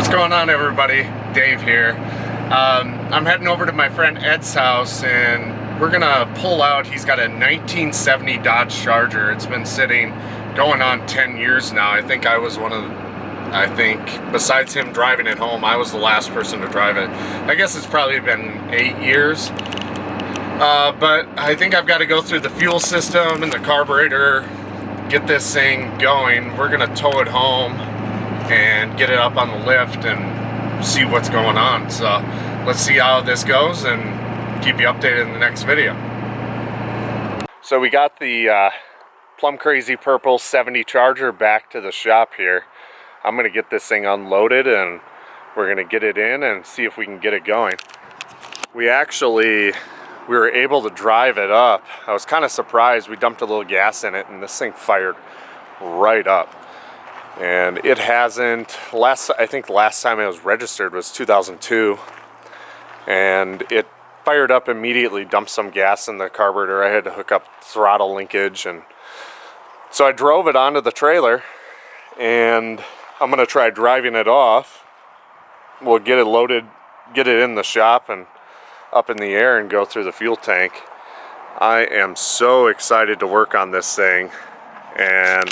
What's going on, everybody? Dave here. I'm heading over to my friend Ed's house and we're gonna pull out. He's got a 1970 Dodge Charger. It's been sitting going on 10 years now. I think besides him driving it home, I was the last person to drive it. I guess it's probably been 8 years. But I think I've got to go through the fuel system and the carburetor, get this thing going. We're gonna tow it home and get it up on the lift and see what's going on. So let's see how this goes and keep you updated in the next video. So we got the plum crazy purple 70 Charger back to the shop here. I'm gonna get this thing unloaded and we're gonna get it in and see if we can get it going. We were able to drive it up. I was kind of surprised. We dumped a little gas in it and this thing fired right up. And it hasn't, I think the last time it was registered was 2002. And it fired up immediately, dumped some gas in the carburetor. I had to hook up throttle linkage. And so I drove it onto the trailer and I'm gonna try driving it off. We'll get it loaded, get it in the shop and up in the air and go through the fuel tank. I am so excited to work on this thing, and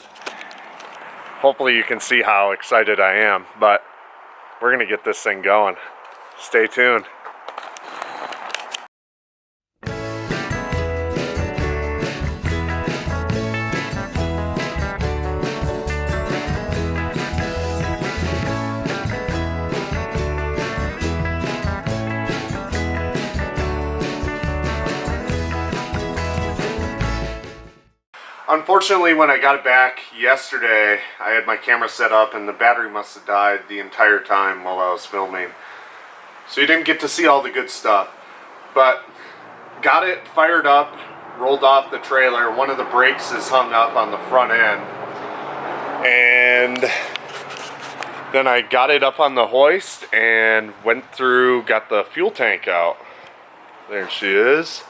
hopefully you can see how excited I am, but we're gonna get this thing going. Stay tuned. Unfortunately, when I got it back yesterday, I had my camera set up and the battery must have died the entire time while I was filming. So you didn't get to see all the good stuff. But got it fired up, rolled off the trailer. One of the brakes is hung up on the front end. And then I got it up on the hoist and went through, got the fuel tank out. There she is.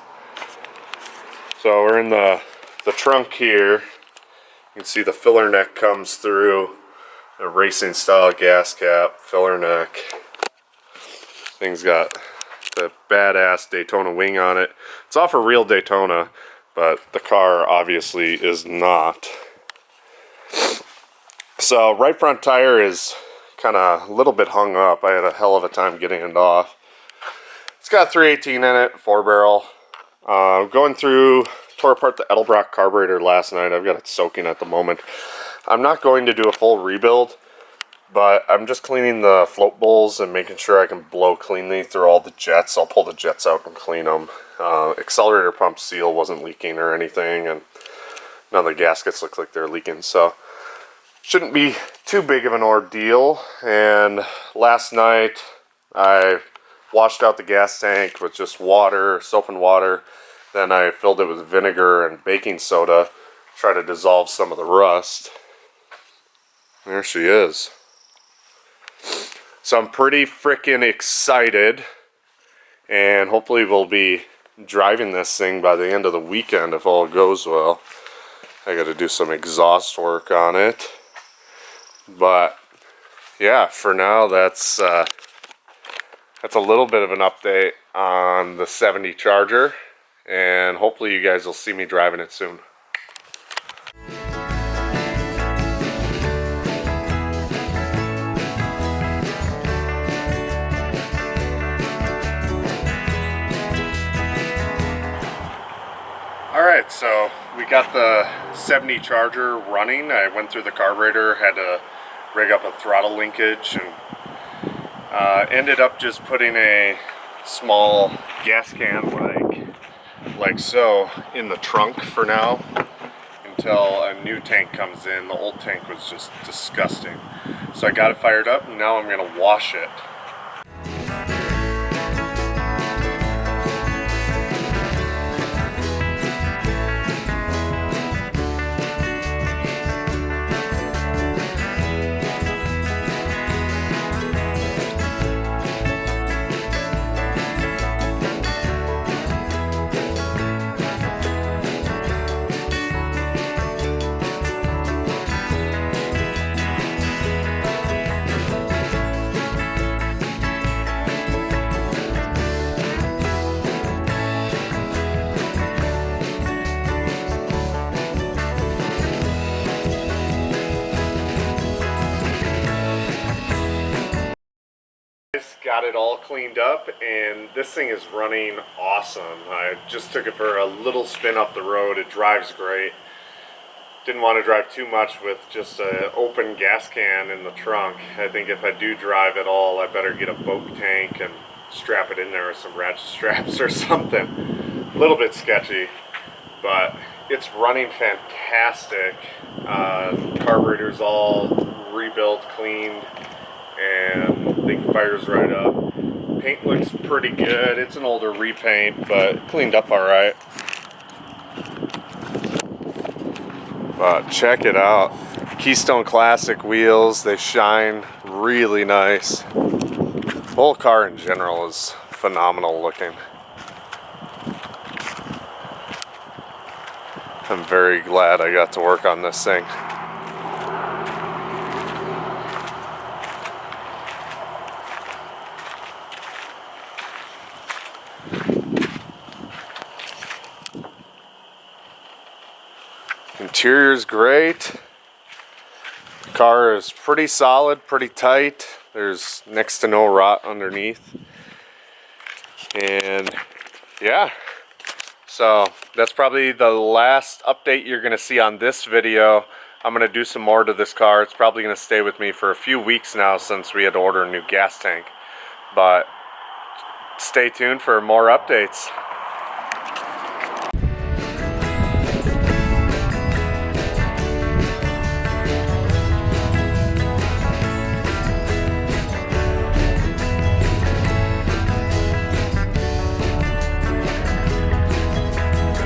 So we're in the trunk here. You can see the filler neck comes through, a racing style gas cap, filler neck. Thing's got the badass Daytona wing on it. It's off a real Daytona, but the car obviously is not. So right front tire is kind of a little bit hung up. I had a hell of a time getting it off. It's got 318 in it, 4-barrel. Going through, tore apart the Edelbrock carburetor last night. I've got it soaking at the moment. I'm not going to do a full rebuild, but I'm just cleaning the float bowls and making sure I can blow cleanly through all the jets. I'll pull the jets out and clean them. Accelerator pump seal wasn't leaking or anything, and none of the gaskets look like they're leaking, so shouldn't be too big of an ordeal. And last night I washed out the gas tank with just water, soap and water. Then I filled it with vinegar and baking soda, try to dissolve some of the rust. There she is. So I'm pretty freaking excited, and hopefully we'll be driving this thing by the end of the weekend if all goes well. I got to do some exhaust work on it, but yeah, for now that's a little bit of an update on the 70 Charger. And hopefully you guys will see me driving it soon. Alright, so we got the 70 Charger running. I went through the carburetor, had to rig up a throttle linkage, and ended up just putting a small gas can like so in the trunk for now until a new tank comes in. The old tank was just disgusting. So I got it fired up and now I'm gonna wash it. Got it all cleaned up, and this thing is running awesome. I just took it for a little spin up the road. It drives great. Didn't want to drive too much with just an open gas can in the trunk. I think if I do drive at all, I better get a boat tank and strap it in there with some ratchet straps or something. A little bit sketchy, but it's running fantastic. Carburetor's all rebuilt, cleaned, and thing fires right up. Paint looks pretty good. It's an older repaint, but cleaned up all right. But check it out. Keystone Classic wheels. They shine really nice. The whole car in general is phenomenal looking. I'm very glad I got to work on this thing. Interior's great. The car is pretty solid, pretty tight. There's next to no rot underneath. And yeah, so that's probably the last update you're gonna see on this video. I'm gonna do some more to this car. It's probably gonna stay with me for a few weeks now since we had to order a new gas tank. But stay tuned for more updates.